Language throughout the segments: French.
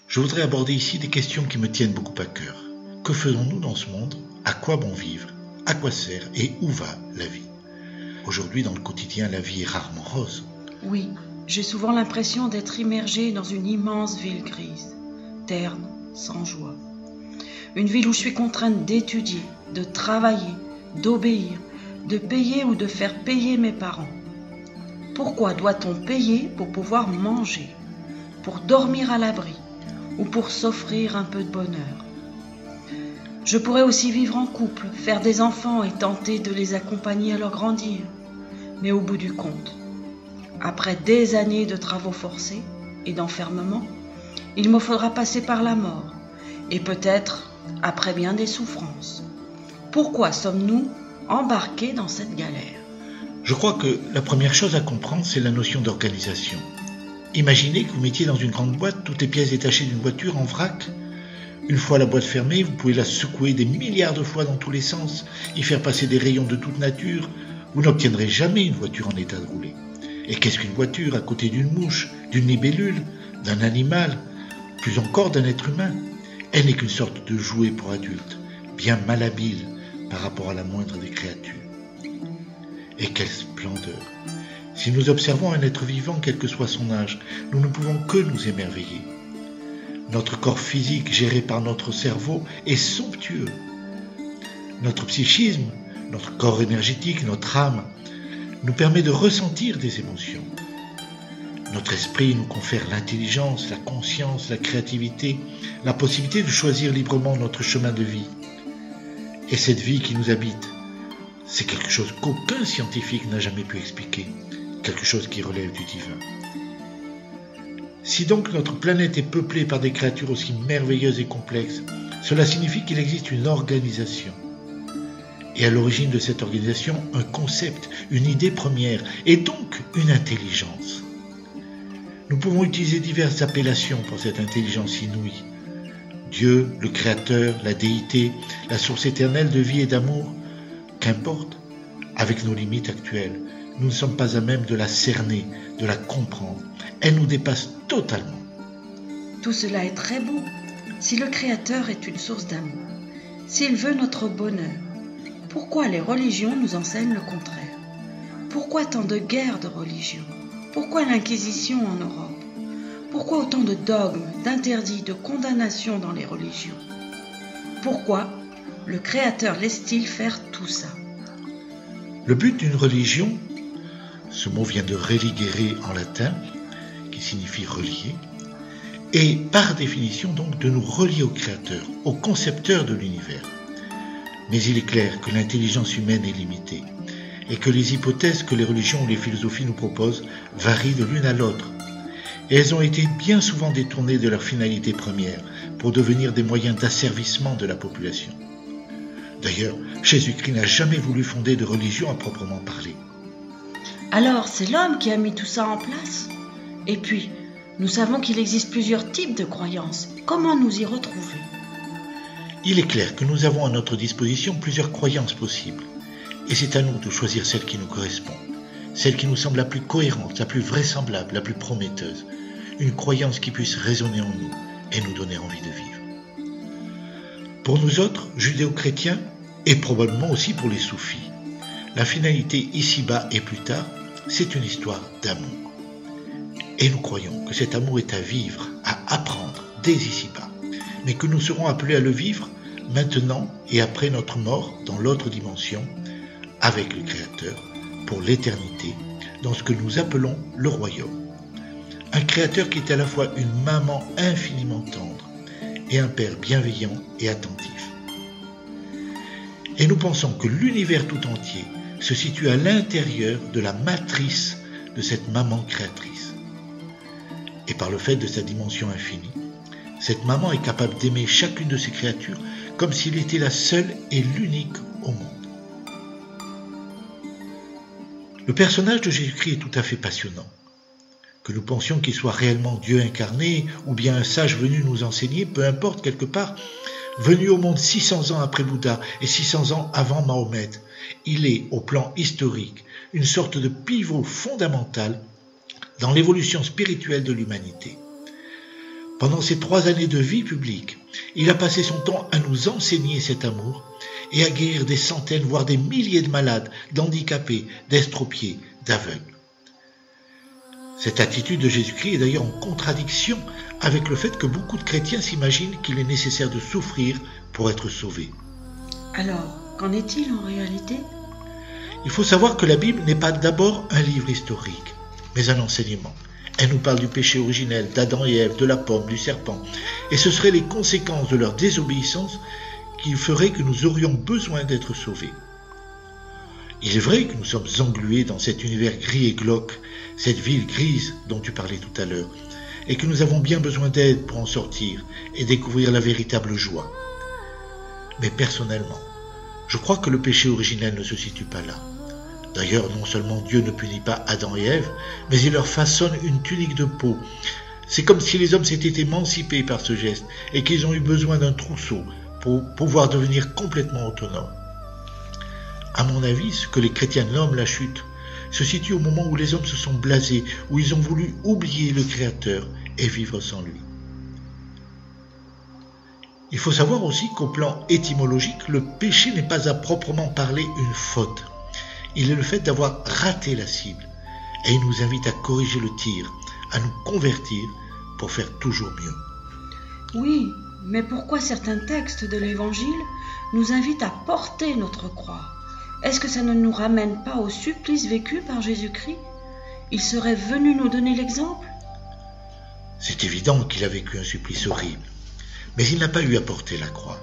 Je voudrais aborder ici des questions qui me tiennent beaucoup à cœur. Que faisons-nous dans ce monde? À quoi bon vivre? À quoi sert et où va la vie? Aujourd'hui, dans le quotidien, la vie est rarement rose. Oui, j'ai souvent l'impression d'être immergée dans une immense ville grise, terne, sans joie. Une ville où je suis contrainte d'étudier, de travailler, d'obéir, de payer ou de faire payer mes parents. Pourquoi doit-on payer pour pouvoir manger, pour dormir à l'abri ou pour s'offrir un peu de bonheur? Je pourrais aussi vivre en couple, faire des enfants et tenter de les accompagner à leur grandir. Mais au bout du compte, après des années de travaux forcés et d'enfermement, il me faudra passer par la mort et peut-être après bien des souffrances. Pourquoi sommes-nous embarqués dans cette galère? Je crois que la première chose à comprendre, c'est la notion d'organisation. Imaginez que vous mettiez dans une grande boîte toutes les pièces détachées d'une voiture en vrac. Une fois la boîte fermée, vous pouvez la secouer des milliards de fois dans tous les sens, y faire passer des rayons de toute nature. Vous n'obtiendrez jamais une voiture en état de rouler. Et qu'est-ce qu'une voiture à côté d'une mouche, d'une libellule, d'un animal, plus encore d'un être humain? Elle n'est qu'une sorte de jouet pour adultes, bien malhabile par rapport à la moindre des créatures. Et quelle splendeur! Si nous observons un être vivant, quel que soit son âge, nous ne pouvons que nous émerveiller. Notre corps physique, géré par notre cerveau, est somptueux. Notre psychisme, notre corps énergétique, notre âme, nous permet de ressentir des émotions. Notre esprit nous confère l'intelligence, la conscience, la créativité, la possibilité de choisir librement notre chemin de vie. Et cette vie qui nous habite, c'est quelque chose qu'aucun scientifique n'a jamais pu expliquer, quelque chose qui relève du divin. Si donc notre planète est peuplée par des créatures aussi merveilleuses et complexes, cela signifie qu'il existe une organisation. Et à l'origine de cette organisation, un concept, une idée première, et donc une intelligence. Nous pouvons utiliser diverses appellations pour cette intelligence inouïe. Dieu, le Créateur, la déité, la source éternelle de vie et d'amour, qu'importe, avec nos limites actuelles, nous ne sommes pas à même de la cerner, de la comprendre. Elle nous dépasse totalement. Tout cela est très beau. Si le Créateur est une source d'amour, s'il veut notre bonheur, pourquoi les religions nous enseignent le contraire? Pourquoi tant de guerres de religion? Pourquoi l'Inquisition en Europe? Pourquoi autant de dogmes, d'interdits, de condamnations dans les religions? Pourquoi le Créateur laisse-t-il faire tout ça? Le but d'une religion, ce mot vient de religere en latin, qui signifie relier, est par définition donc de nous relier au Créateur, au concepteur de l'univers. Mais il est clair que l'intelligence humaine est limitée et que les hypothèses que les religions ou les philosophies nous proposent varient de l'une à l'autre. Et elles ont été bien souvent détournées de leur finalité première pour devenir des moyens d'asservissement de la population. D'ailleurs, Jésus-Christ n'a jamais voulu fonder de religion à proprement parler. Alors, c'est l'homme qui a mis tout ça en place? Et puis, nous savons qu'il existe plusieurs types de croyances. Comment nous y retrouver? Il est clair que nous avons à notre disposition plusieurs croyances possibles. Et c'est à nous de choisir celle qui nous correspond, celle qui nous semble la plus cohérente, la plus vraisemblable, la plus prometteuse. Une croyance qui puisse résonner en nous et nous donner envie de vivre. Pour nous autres, judéo-chrétiens, et probablement aussi pour les soufis, la finalité ici-bas et plus tard, c'est une histoire d'amour. Et nous croyons que cet amour est à vivre, à apprendre dès ici-bas, mais que nous serons appelés à le vivre maintenant et après notre mort dans l'autre dimension, avec le Créateur, pour l'éternité, dans ce que nous appelons le royaume. Un Créateur qui est à la fois une maman infiniment tendre et un Père bienveillant et attentif. Et nous pensons que l'univers tout entier se situe à l'intérieur de la matrice de cette maman créatrice. Et par le fait de sa dimension infinie, cette maman est capable d'aimer chacune de ses créatures comme s'il était la seule et l'unique au monde. Le personnage de Jésus-Christ est tout à fait passionnant. Que nous pensions qu'il soit réellement Dieu incarné ou bien un sage venu nous enseigner, peu importe, quelque part, venu au monde 600 ans après Bouddha et 600 ans avant Mahomet, il est, au plan historique, une sorte de pivot fondamental dans l'évolution spirituelle de l'humanité. Pendant ces 3 années de vie publique, il a passé son temps à nous enseigner cet amour et à guérir des centaines, voire des milliers de malades, d'handicapés, d'estropiés, d'aveugles. Cette attitude de Jésus-Christ est d'ailleurs en contradiction avec le fait que beaucoup de chrétiens s'imaginent qu'il est nécessaire de souffrir pour être sauvé. Alors, qu'en est-il en réalité ? Il faut savoir que la Bible n'est pas d'abord un livre historique, mais un enseignement. Elle nous parle du péché originel, d'Adam et Ève, de la pomme, du serpent. Et ce seraient les conséquences de leur désobéissance qui feraient que nous aurions besoin d'être sauvés. Il est vrai que nous sommes englués dans cet univers gris et glauque, cette ville grise dont tu parlais tout à l'heure, et que nous avons bien besoin d'aide pour en sortir et découvrir la véritable joie. Mais personnellement, je crois que le péché originel ne se situe pas là. D'ailleurs, non seulement Dieu ne punit pas Adam et Ève, mais il leur façonne une tunique de peau. C'est comme si les hommes s'étaient émancipés par ce geste et qu'ils ont eu besoin d'un trousseau pour pouvoir devenir complètement autonomes. À mon avis, ce que les chrétiens nomment la chute se situe au moment où les hommes se sont blasés, où ils ont voulu oublier le Créateur et vivre sans lui. Il faut savoir aussi qu'au plan étymologique, le péché n'est pas à proprement parler une faute. Il est le fait d'avoir raté la cible. Et il nous invite à corriger le tir, à nous convertir pour faire toujours mieux. Oui, mais pourquoi certains textes de l'Évangile nous invitent à porter notre croix ? Est-ce que ça ne nous ramène pas au supplice vécu par Jésus-Christ ? Il serait venu nous donner l'exemple ? C'est évident qu'il a vécu un supplice horrible, mais il n'a pas eu à porter la croix.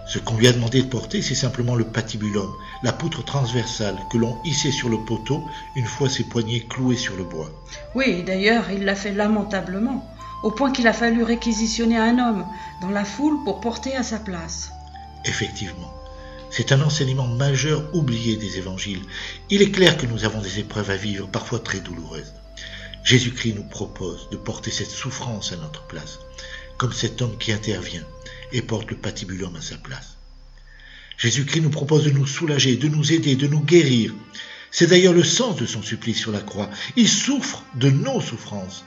Ce qu'on lui a demandé de porter, c'est simplement le patibulum, la poutre transversale que l'on hissait sur le poteau une fois ses poignets cloués sur le bois. Oui, d'ailleurs, il l'a fait lamentablement, au point qu'il a fallu réquisitionner un homme dans la foule pour porter à sa place. Effectivement, c'est un enseignement majeur oublié des évangiles. Il est clair que nous avons des épreuves à vivre, parfois très douloureuses. Jésus-Christ nous propose de porter cette souffrance à notre place, comme cet homme qui intervient et porte le patibulum à sa place. Jésus-Christ nous propose de nous soulager, de nous aider, de nous guérir. C'est d'ailleurs le sens de son supplice sur la croix. Il souffre de nos souffrances,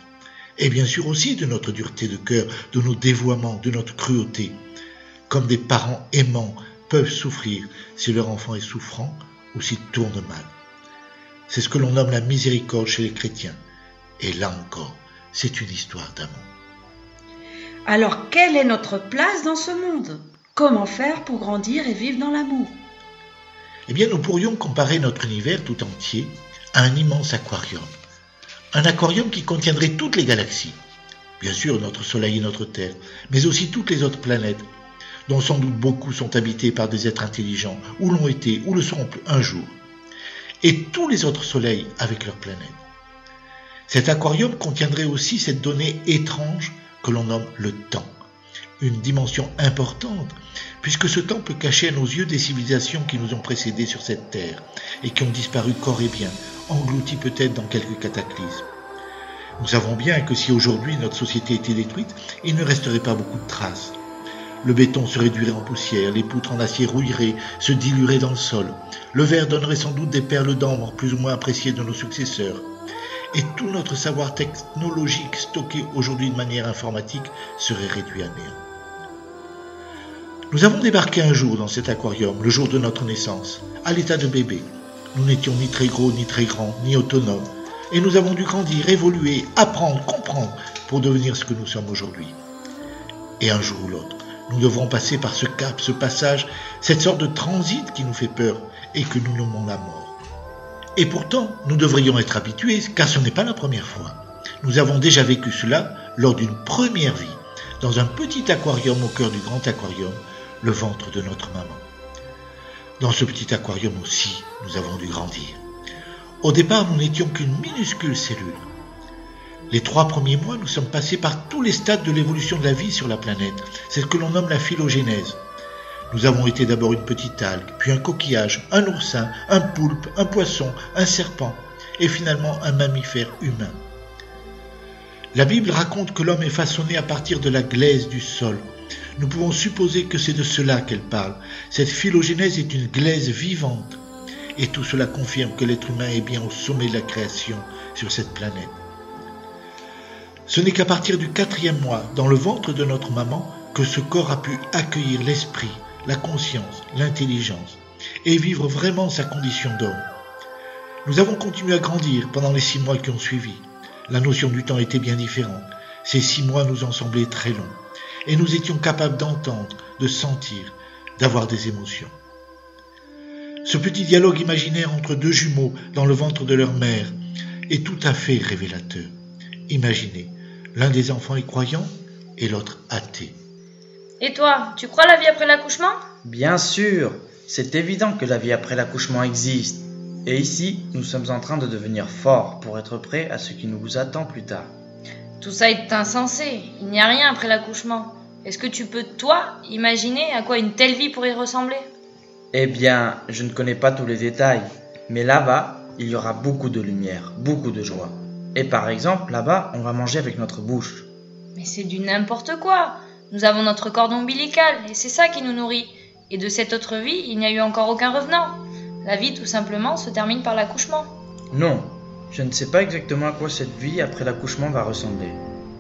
et bien sûr aussi de notre dureté de cœur, de nos dévoiements, de notre cruauté, comme des parents aimants peuvent souffrir si leur enfant est souffrant ou s'il tourne mal. C'est ce que l'on nomme la miséricorde chez les chrétiens. Et là encore, c'est une histoire d'amour. Alors, quelle est notre place dans ce monde ? Comment faire pour grandir et vivre dans l'amour ? Eh bien, nous pourrions comparer notre univers tout entier à un immense aquarium. Un aquarium qui contiendrait toutes les galaxies. Bien sûr, notre Soleil et notre Terre, mais aussi toutes les autres planètes, dont sans doute beaucoup sont habitées par des êtres intelligents, ou l'ont été, ou le seront un jour. Et tous les autres soleils avec leurs planètes. Cet aquarium contiendrait aussi cette donnée étrange que l'on nomme le temps. Une dimension importante, puisque ce temps peut cacher à nos yeux des civilisations qui nous ont précédés sur cette terre et qui ont disparu corps et bien, englouties peut-être dans quelques cataclysmes. Nous savons bien que si aujourd'hui notre société était détruite, il ne resterait pas beaucoup de traces. Le béton se réduirait en poussière, les poutres en acier rouilleraient, se dilueraient dans le sol. Le verre donnerait sans doute des perles d'ambre plus ou moins appréciées de nos successeurs. Et tout notre savoir technologique stocké aujourd'hui de manière informatique serait réduit à néant. Nous avons débarqué un jour dans cet aquarium, le jour de notre naissance, à l'état de bébé. Nous n'étions ni très gros, ni très grands, ni autonomes. Et nous avons dû grandir, évoluer, apprendre, comprendre pour devenir ce que nous sommes aujourd'hui. Et un jour ou l'autre, nous devrons passer par ce cap, ce passage, cette sorte de transit qui nous fait peur et que nous nommons la mort. Et pourtant, nous devrions être habitués, car ce n'est pas la première fois. Nous avons déjà vécu cela lors d'une première vie, dans un petit aquarium au cœur du grand aquarium, le ventre de notre maman. Dans ce petit aquarium aussi, nous avons dû grandir. Au départ, nous n'étions qu'une minuscule cellule. Les 3 premiers mois, nous sommes passés par tous les stades de l'évolution de la vie sur la planète. C'est ce que l'on nomme la phylogénèse. Nous avons été d'abord une petite algue, puis un coquillage, un oursin, un poulpe, un poisson, un serpent, et finalement un mammifère humain. La Bible raconte que l'homme est façonné à partir de la glaise du sol. Nous pouvons supposer que c'est de cela qu'elle parle. Cette phylogénèse est une glaise vivante. Et tout cela confirme que l'être humain est bien au sommet de la création sur cette planète. Ce n'est qu'à partir du 4e mois, dans le ventre de notre maman, que ce corps a pu accueillir l'esprit, la conscience, l'intelligence, et vivre vraiment sa condition d'homme. Nous avons continué à grandir pendant les 6 mois qui ont suivi. La notion du temps était bien différente. Ces 6 mois nous ont semblé très longs, et nous étions capables d'entendre, de sentir, d'avoir des émotions. Ce petit dialogue imaginaire entre 2 jumeaux dans le ventre de leur mère est tout à fait révélateur. Imaginez, l'un des enfants est croyant et l'autre athée. Et toi, tu crois à la vie après l'accouchement ? Bien sûr, c'est évident que la vie après l'accouchement existe. Et ici, nous sommes en train de devenir forts pour être prêts à ce qui nous attend plus tard. Tout ça est insensé, il n'y a rien après l'accouchement. Est-ce que tu peux, toi, imaginer à quoi une telle vie pourrait ressembler ? Eh bien, je ne connais pas tous les détails, mais là-bas, il y aura beaucoup de lumière, beaucoup de joie. Et par exemple, là-bas, on va manger avec notre bouche. Mais c'est du n'importe quoi. Nous avons notre cordon ombilical, et c'est ça qui nous nourrit. Et de cette autre vie, il n'y a eu encore aucun revenant. La vie, tout simplement, se termine par l'accouchement. Non, je ne sais pas exactement à quoi cette vie après l'accouchement va ressembler.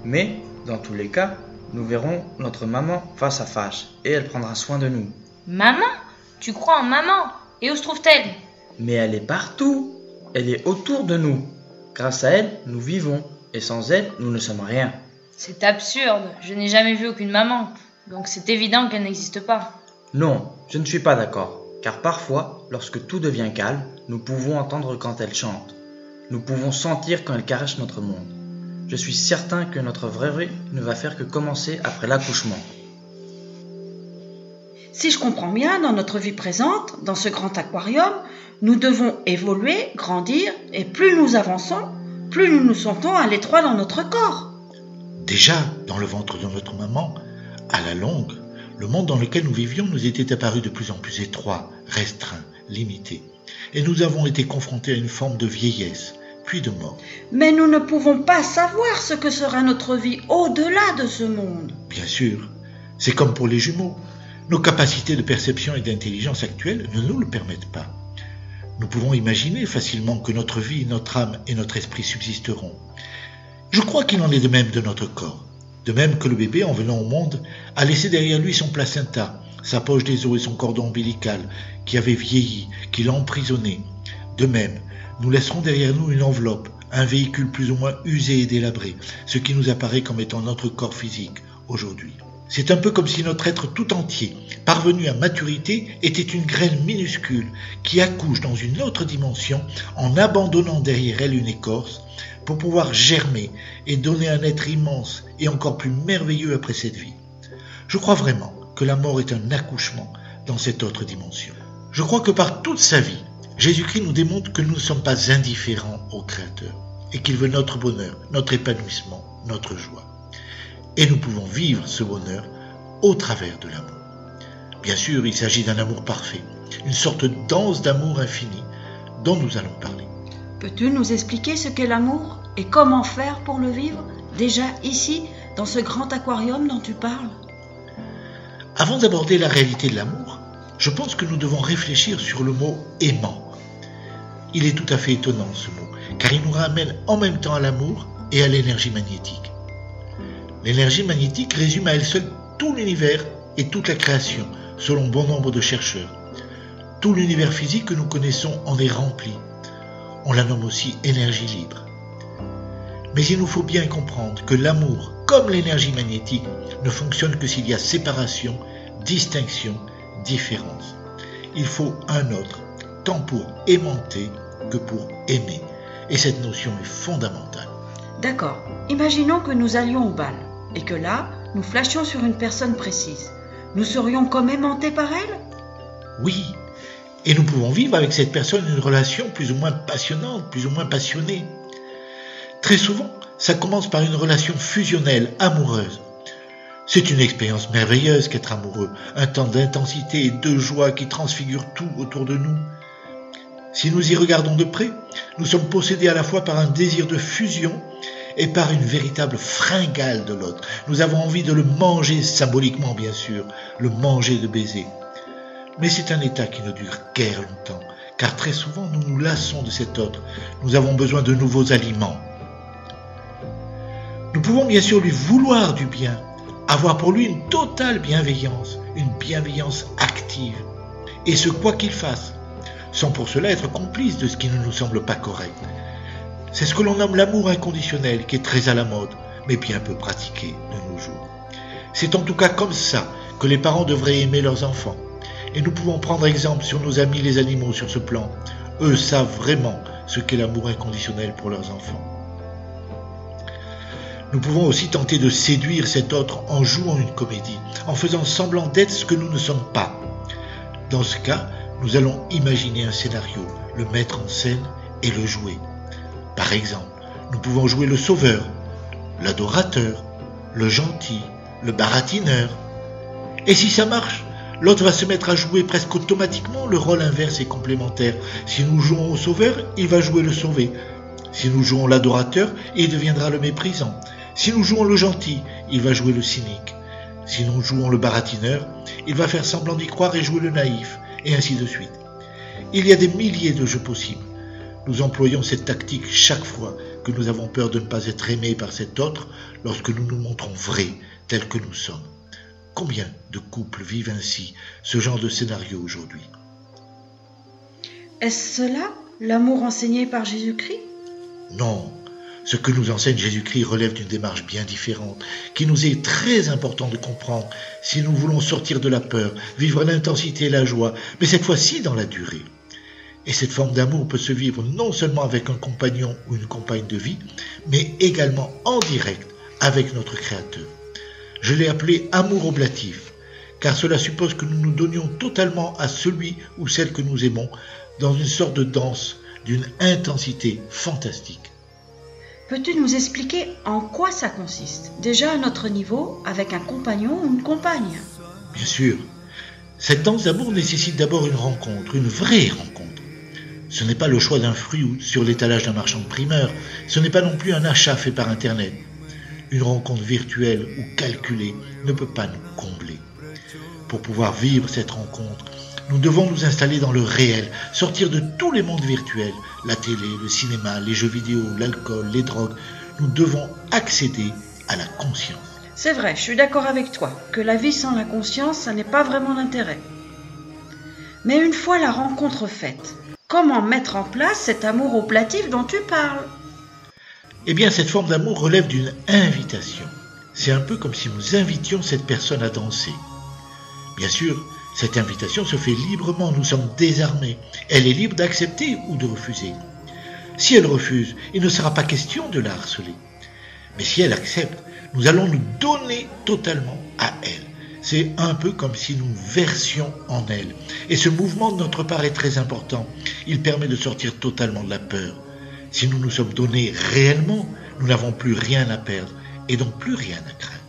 Mais, dans tous les cas, nous verrons notre maman face à face, et elle prendra soin de nous. Maman ? Tu crois en maman ? Et où se trouve-t-elle ? Mais elle est partout. Elle est autour de nous. Grâce à elle, nous vivons, et sans elle, nous ne sommes rien. C'est absurde, je n'ai jamais vu aucune maman, donc c'est évident qu'elle n'existe pas. Non, je ne suis pas d'accord, car parfois, lorsque tout devient calme, nous pouvons entendre quand elle chante. Nous pouvons sentir quand elle caresse notre monde. Je suis certain que notre vraie vie ne va faire que commencer après l'accouchement. Si je comprends bien, dans notre vie présente, dans ce grand aquarium, nous devons évoluer, grandir, et plus nous avançons, plus nous nous sentons à l'étroit dans notre corps. Déjà, dans le ventre de notre maman, à la longue, le monde dans lequel nous vivions nous était apparu de plus en plus étroit, restreint, limité. Et nous avons été confrontés à une forme de vieillesse, puis de mort. Mais nous ne pouvons pas savoir ce que sera notre vie au-delà de ce monde. Bien sûr, c'est comme pour les jumeaux. Nos capacités de perception et d'intelligence actuelles ne nous le permettent pas. Nous pouvons imaginer facilement que notre vie, notre âme et notre esprit subsisteront. Je crois qu'il en est de même de notre corps. De même que le bébé, en venant au monde, a laissé derrière lui son placenta, sa poche des os et son cordon ombilical, qui avait vieilli, qui l'a emprisonné. De même, nous laisserons derrière nous une enveloppe, un véhicule plus ou moins usé et délabré, ce qui nous apparaît comme étant notre corps physique aujourd'hui. C'est un peu comme si notre être tout entier, parvenu à maturité, était une graine minuscule qui accouche dans une autre dimension en abandonnant derrière elle une écorce pour pouvoir germer et donner un être immense et encore plus merveilleux après cette vie. Je crois vraiment que la mort est un accouchement dans cette autre dimension. Je crois que par toute sa vie, Jésus-Christ nous démontre que nous ne sommes pas indifférents au Créateur et qu'il veut notre bonheur, notre épanouissement, notre joie. Et nous pouvons vivre ce bonheur au travers de l'amour. Bien sûr, il s'agit d'un amour parfait, une sorte de danse d'amour infini dont nous allons parler. Peux-tu nous expliquer ce qu'est l'amour et comment faire pour le vivre, déjà ici, dans ce grand aquarium dont tu parles ? Avant d'aborder la réalité de l'amour, je pense que nous devons réfléchir sur le mot « aimant ». Il est tout à fait étonnant ce mot, car il nous ramène en même temps à l'amour et à l'énergie magnétique. L'énergie magnétique résume à elle seule tout l'univers et toute la création, selon bon nombre de chercheurs. Tout l'univers physique que nous connaissons en est rempli. On la nomme aussi énergie libre. Mais il nous faut bien comprendre que l'amour, comme l'énergie magnétique, ne fonctionne que s'il y a séparation, distinction, différence. Il faut un autre, tant pour aimanter que pour aimer. Et cette notion est fondamentale. D'accord. Imaginons que nous allions au bal et que là, nous flashions sur une personne précise. Nous serions comme aimantés par elle ? Oui, et nous pouvons vivre avec cette personne une relation plus ou moins passionnante, plus ou moins passionnée. Très souvent, ça commence par une relation fusionnelle, amoureuse. C'est une expérience merveilleuse qu'être amoureux, un temps d'intensité et de joie qui transfigure tout autour de nous. Si nous y regardons de près, nous sommes possédés à la fois par un désir de fusion et par une véritable fringale de l'autre. Nous avons envie de le manger, symboliquement bien sûr, le manger de baiser. Mais c'est un état qui ne dure guère longtemps, car très souvent nous nous lassons de cet autre. Nous avons besoin de nouveaux aliments. Nous pouvons bien sûr lui vouloir du bien, avoir pour lui une totale bienveillance, une bienveillance active, et ce quoi qu'il fasse, sans pour cela être complice de ce qui ne nous semble pas correct. C'est ce que l'on nomme l'amour inconditionnel, qui est très à la mode, mais bien peu pratiqué de nos jours. C'est en tout cas comme ça que les parents devraient aimer leurs enfants. Et nous pouvons prendre exemple sur nos amis les animaux sur ce plan. Eux savent vraiment ce qu'est l'amour inconditionnel pour leurs enfants. Nous pouvons aussi tenter de séduire cet autre en jouant une comédie, en faisant semblant d'être ce que nous ne sommes pas. Dans ce cas, nous allons imaginer un scénario, le mettre en scène et le jouer. Par exemple, nous pouvons jouer le sauveur, l'adorateur, le gentil, le baratineur. Et si ça marche, l'autre va se mettre à jouer presque automatiquement le rôle inverse et complémentaire. Si nous jouons au sauveur, il va jouer le sauvé. Si nous jouons l'adorateur, il deviendra le méprisant. Si nous jouons le gentil, il va jouer le cynique. Si nous jouons le baratineur, il va faire semblant d'y croire et jouer le naïf, et ainsi de suite. Il y a des milliers de jeux possibles. Nous employons cette tactique chaque fois que nous avons peur de ne pas être aimés par cet autre lorsque nous nous montrons vrais tels que nous sommes. Combien de couples vivent ainsi ce genre de scénario aujourd'hui? Est-ce cela, l'amour enseigné par Jésus-Christ? Non, ce que nous enseigne Jésus-Christ relève d'une démarche bien différente, qui nous est très important de comprendre si nous voulons sortir de la peur, vivre l'intensité et la joie, mais cette fois-ci dans la durée. Et cette forme d'amour peut se vivre non seulement avec un compagnon ou une compagne de vie, mais également en direct avec notre Créateur. Je l'ai appelé amour oblatif, car cela suppose que nous nous donnions totalement à celui ou celle que nous aimons, dans une sorte de danse d'une intensité fantastique. Peux-tu nous expliquer en quoi ça consiste, déjà à notre niveau, avec un compagnon ou une compagne? Bien sûr, cette danse d'amour nécessite d'abord une rencontre, une vraie rencontre. Ce n'est pas le choix d'un fruit sur l'étalage d'un marchand de primeur, ce n'est pas non plus un achat fait par Internet. Une rencontre virtuelle ou calculée ne peut pas nous combler. Pour pouvoir vivre cette rencontre, nous devons nous installer dans le réel, sortir de tous les mondes virtuels, la télé, le cinéma, les jeux vidéo, l'alcool, les drogues. Nous devons accéder à la conscience. C'est vrai, je suis d'accord avec toi, que la vie sans la conscience, ça n'est pas vraiment d'intérêt. Mais une fois la rencontre faite, comment mettre en place cet amour oblatif dont tu parles? Eh bien, cette forme d'amour relève d'une invitation. C'est un peu comme si nous invitions cette personne à danser. Bien sûr, cette invitation se fait librement, nous sommes désarmés. Elle est libre d'accepter ou de refuser. Si elle refuse, il ne sera pas question de la harceler. Mais si elle accepte, nous allons nous donner totalement à elle. C'est un peu comme si nous versions en elle. Et ce mouvement de notre part est très important. Il permet de sortir totalement de la peur. Si nous nous sommes donnés réellement, nous n'avons plus rien à perdre et donc plus rien à craindre.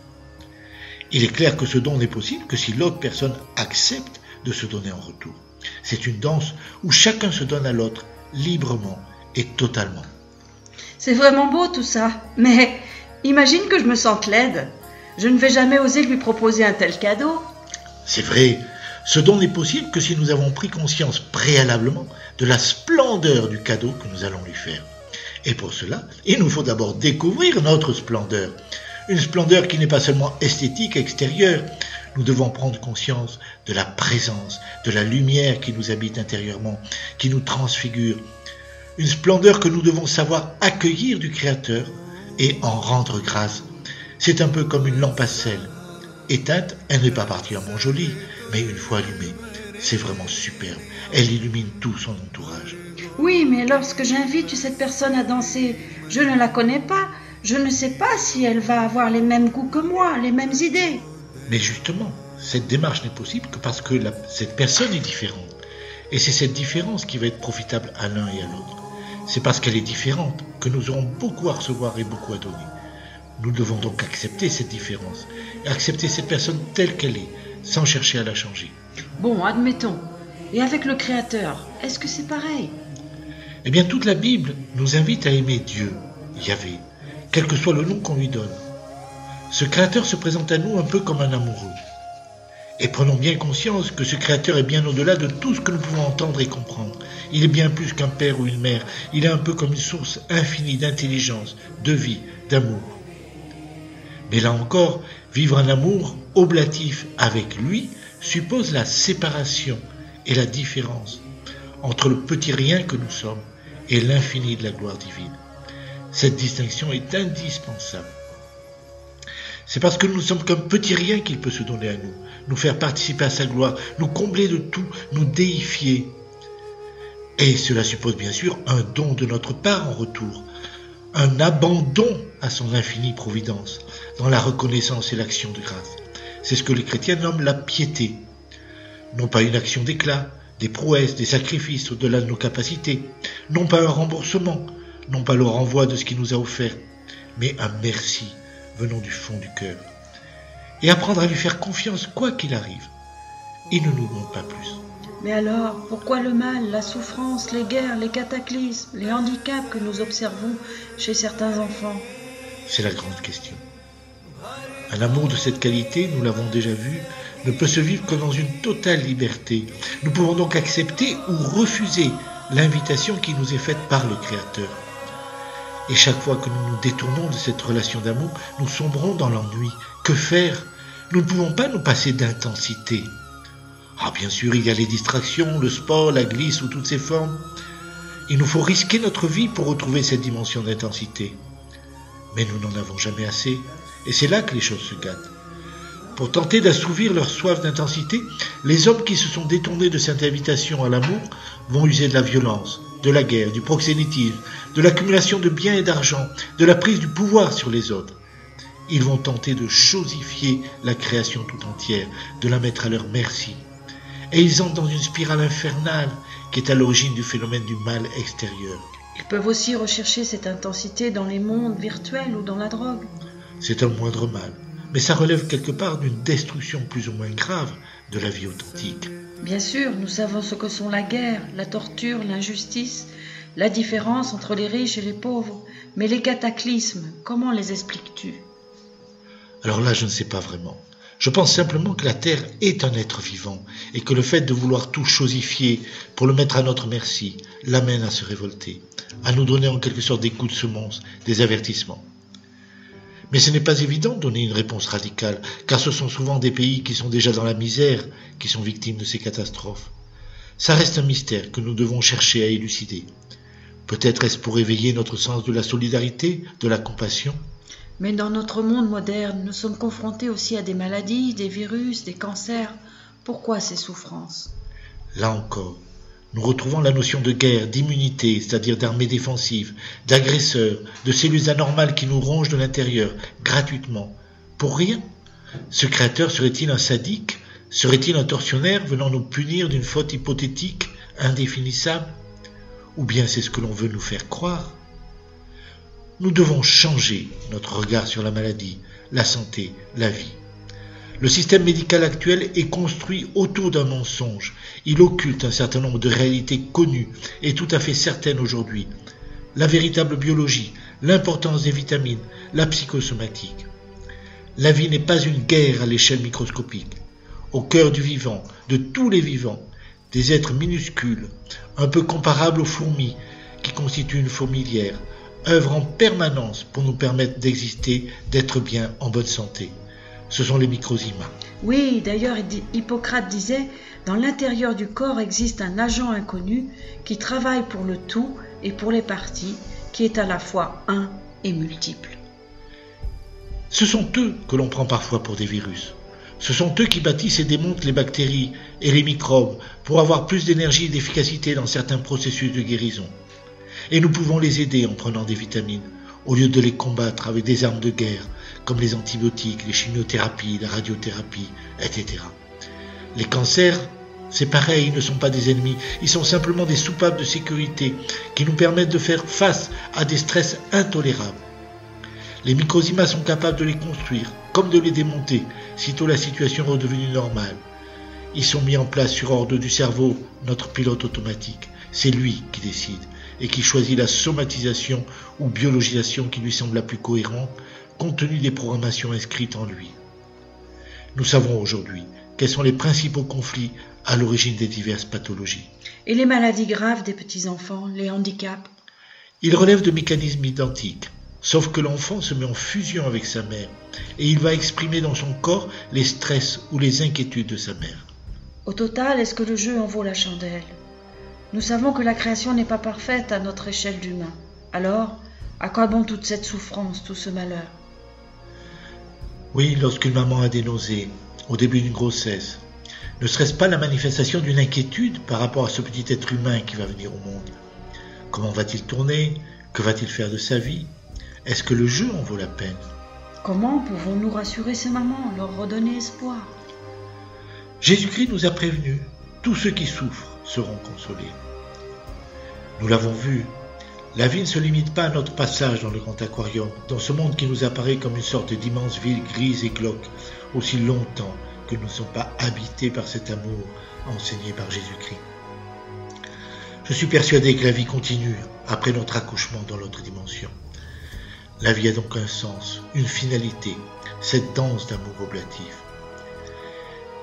Il est clair que ce don n'est possible que si l'autre personne accepte de se donner en retour. C'est une danse où chacun se donne à l'autre librement et totalement. C'est vraiment beau tout ça, mais imagine que je me sente laide. Je ne vais jamais oser lui proposer un tel cadeau. C'est vrai, ce don n'est possible que si nous avons pris conscience préalablement de la splendeur du cadeau que nous allons lui faire. Et pour cela, il nous faut d'abord découvrir notre splendeur. Une splendeur qui n'est pas seulement esthétique, extérieure. Nous devons prendre conscience de la présence, de la lumière qui nous habite intérieurement, qui nous transfigure. Une splendeur que nous devons savoir accueillir du Créateur et en rendre grâce. C'est un peu comme une lampe à sel. Éteinte, elle n'est pas particulièrement jolie, mais une fois allumée, c'est vraiment superbe. Elle illumine tout son entourage. Oui, mais lorsque j'invite cette personne à danser, je ne la connais pas. Je ne sais pas si elle va avoir les mêmes goûts que moi, les mêmes idées. Mais justement, cette démarche n'est possible que parce que cette personne est différente. Et c'est cette différence qui va être profitable à l'un et à l'autre. C'est parce qu'elle est différente que nous aurons beaucoup à recevoir et beaucoup à donner. Nous devons donc accepter cette différence, et accepter cette personne telle qu'elle est, sans chercher à la changer. Bon, admettons. Et avec le Créateur, est-ce que c'est pareil? Eh bien, toute la Bible nous invite à aimer Dieu, Yahvé, quel que soit le nom qu'on lui donne. Ce Créateur se présente à nous un peu comme un amoureux. Et prenons bien conscience que ce Créateur est bien au-delà de tout ce que nous pouvons entendre et comprendre. Il est bien plus qu'un père ou une mère. Il est un peu comme une source infinie d'intelligence, de vie, d'amour. Mais là encore, vivre un amour oblatif avec lui suppose la séparation et la différence entre le petit rien que nous sommes et l'infini de la gloire divine. Cette distinction est indispensable. C'est parce que nous sommes comme petit rien qu'il peut se donner à nous, nous faire participer à sa gloire, nous combler de tout, nous déifier. Et cela suppose bien sûr un don de notre part en retour, un abandon à son infinie providence, dans la reconnaissance et l'action de grâce. C'est ce que les chrétiens nomment la piété. Non pas une action d'éclat, des prouesses, des sacrifices au-delà de nos capacités, non pas un remboursement, non pas le renvoi de ce qu'il nous a offert, mais un merci venant du fond du cœur. Et apprendre à lui faire confiance quoi qu'il arrive. Il ne nous demande pas plus. Mais alors, pourquoi le mal, la souffrance, les guerres, les cataclysmes, les handicaps que nous observons chez certains enfants? C'est la grande question. Un amour de cette qualité, nous l'avons déjà vu, ne peut se vivre que dans une totale liberté. Nous pouvons donc accepter ou refuser l'invitation qui nous est faite par le Créateur. Et chaque fois que nous nous détournons de cette relation d'amour, nous sombrons dans l'ennui. Que faire? Nous ne pouvons pas nous passer d'intensité. Ah, bien sûr, il y a les distractions, le sport, la glisse sous toutes ses formes. Il nous faut risquer notre vie pour retrouver cette dimension d'intensité. Mais nous n'en avons jamais assez, et c'est là que les choses se gâtent. Pour tenter d'assouvir leur soif d'intensité, les hommes qui se sont détournés de cette invitation à l'amour vont user de la violence, de la guerre, du proxénétisme, de l'accumulation de biens et d'argent, de la prise du pouvoir sur les autres. Ils vont tenter de chosifier la création tout entière, de la mettre à leur merci. Et ils entrent dans une spirale infernale qui est à l'origine du phénomène du mal extérieur. Ils peuvent aussi rechercher cette intensité dans les mondes virtuels ou dans la drogue. C'est un moindre mal, mais ça relève quelque part d'une destruction plus ou moins grave de la vie authentique. Bien sûr, nous savons ce que sont la guerre, la torture, l'injustice, la différence entre les riches et les pauvres. Mais les cataclysmes, comment les expliques-tu? Alors là, je ne sais pas vraiment. Je pense simplement que la Terre est un être vivant et que le fait de vouloir tout chosifier pour le mettre à notre merci l'amène à se révolter, à nous donner en quelque sorte des coups de semonce, des avertissements. Mais ce n'est pas évident de donner une réponse radicale, car ce sont souvent des pays qui sont déjà dans la misère qui sont victimes de ces catastrophes. Ça reste un mystère que nous devons chercher à élucider. Peut-être est-ce pour éveiller notre sens de la solidarité, de la compassion. Mais dans notre monde moderne, nous sommes confrontés aussi à des maladies, des virus, des cancers. Pourquoi ces souffrances? Là encore, nous retrouvons la notion de guerre, d'immunité, c'est-à-dire d'armée défensive, d'agresseurs, de cellules anormales qui nous rongent de l'intérieur, gratuitement. Pour rien? Ce créateur serait-il un sadique? Serait-il un tortionnaire venant nous punir d'une faute hypothétique, indéfinissable? Ou bien c'est ce que l'on veut nous faire croire? Nous devons changer notre regard sur la maladie, la santé, la vie. Le système médical actuel est construit autour d'un mensonge. Il occulte un certain nombre de réalités connues et tout à fait certaines aujourd'hui. La véritable biologie, l'importance des vitamines, la psychosomatique. La vie n'est pas une guerre à l'échelle microscopique. Au cœur du vivant, de tous les vivants, des êtres minuscules, un peu comparables aux fourmis, qui constituent une fourmilière, œuvrent en permanence pour nous permettre d'exister, d'être bien, en bonne santé. Ce sont les microzymas. Oui, d'ailleurs, Hippocrate disait « Dans l'intérieur du corps existe un agent inconnu qui travaille pour le tout et pour les parties, qui est à la fois un et multiple. » Ce sont eux que l'on prend parfois pour des virus. Ce sont eux qui bâtissent et démontent les bactéries et les microbes pour avoir plus d'énergie et d'efficacité dans certains processus de guérison. Et nous pouvons les aider en prenant des vitamines, au lieu de les combattre avec des armes de guerre, comme les antibiotiques, les chimiothérapies, la radiothérapie, etc. Les cancers, c'est pareil, ils ne sont pas des ennemis, ils sont simplement des soupapes de sécurité qui nous permettent de faire face à des stress intolérables. Les microzymas sont capables de les construire, comme de les démonter, sitôt la situation est redevenue normale. Ils sont mis en place sur ordre du cerveau, notre pilote automatique. C'est lui qui décide et qui choisit la somatisation ou biologisation qui lui semble la plus cohérente, compte tenu des programmations inscrites en lui. Nous savons aujourd'hui quels sont les principaux conflits à l'origine des diverses pathologies. Et les maladies graves des petits-enfants, les handicaps? Ils relèvent de mécanismes identiques. sauf que l'enfant se met en fusion avec sa mère et il va exprimer dans son corps les stress ou les inquiétudes de sa mère. Au total, est-ce que le jeu en vaut la chandelle? Nous savons que la création n'est pas parfaite à notre échelle d'humain. Alors, à quoi bon toute cette souffrance, tout ce malheur? Oui, lorsqu'une maman a des nausées, au début d'une grossesse, ne serait-ce pas la manifestation d'une inquiétude par rapport à ce petit être humain qui va venir au monde? Comment va-t-il tourner? Que va-t-il faire de sa vie? Est-ce que le jeu en vaut la peine? Comment pouvons-nous rassurer ces mamans, leur redonner espoir? Jésus-Christ nous a prévenus, tous ceux qui souffrent seront consolés. Nous l'avons vu, la vie ne se limite pas à notre passage dans le grand aquarium, dans ce monde qui nous apparaît comme une sorte d'immense ville grise et glauque, aussi longtemps que nous ne sommes pas habités par cet amour enseigné par Jésus-Christ. Je suis persuadé que la vie continue après notre accouchement dans l'autre dimension. La vie a donc un sens, une finalité, cette danse d'amour oblatif.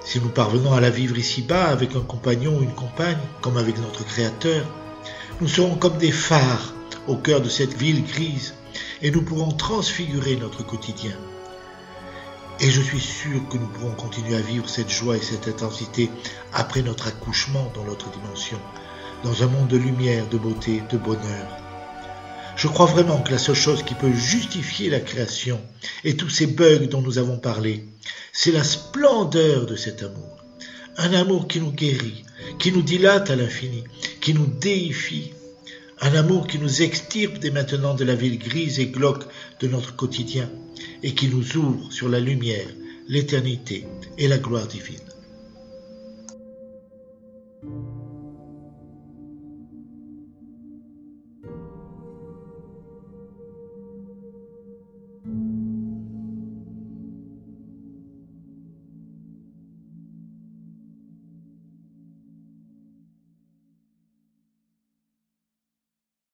Si nous parvenons à la vivre ici-bas avec un compagnon ou une compagne, comme avec notre Créateur, nous serons comme des phares au cœur de cette ville grise et nous pourrons transfigurer notre quotidien. Et je suis sûr que nous pourrons continuer à vivre cette joie et cette intensité après notre accouchement dans l'autre dimension, dans un monde de lumière, de beauté, de bonheur. Je crois vraiment que la seule chose qui peut justifier la création et tous ces bugs dont nous avons parlé, c'est la splendeur de cet amour. Un amour qui nous guérit, qui nous dilate à l'infini, qui nous déifie. Un amour qui nous extirpe dès maintenant de la ville grise et glauque de notre quotidien et qui nous ouvre sur la lumière, l'éternité et la gloire divine.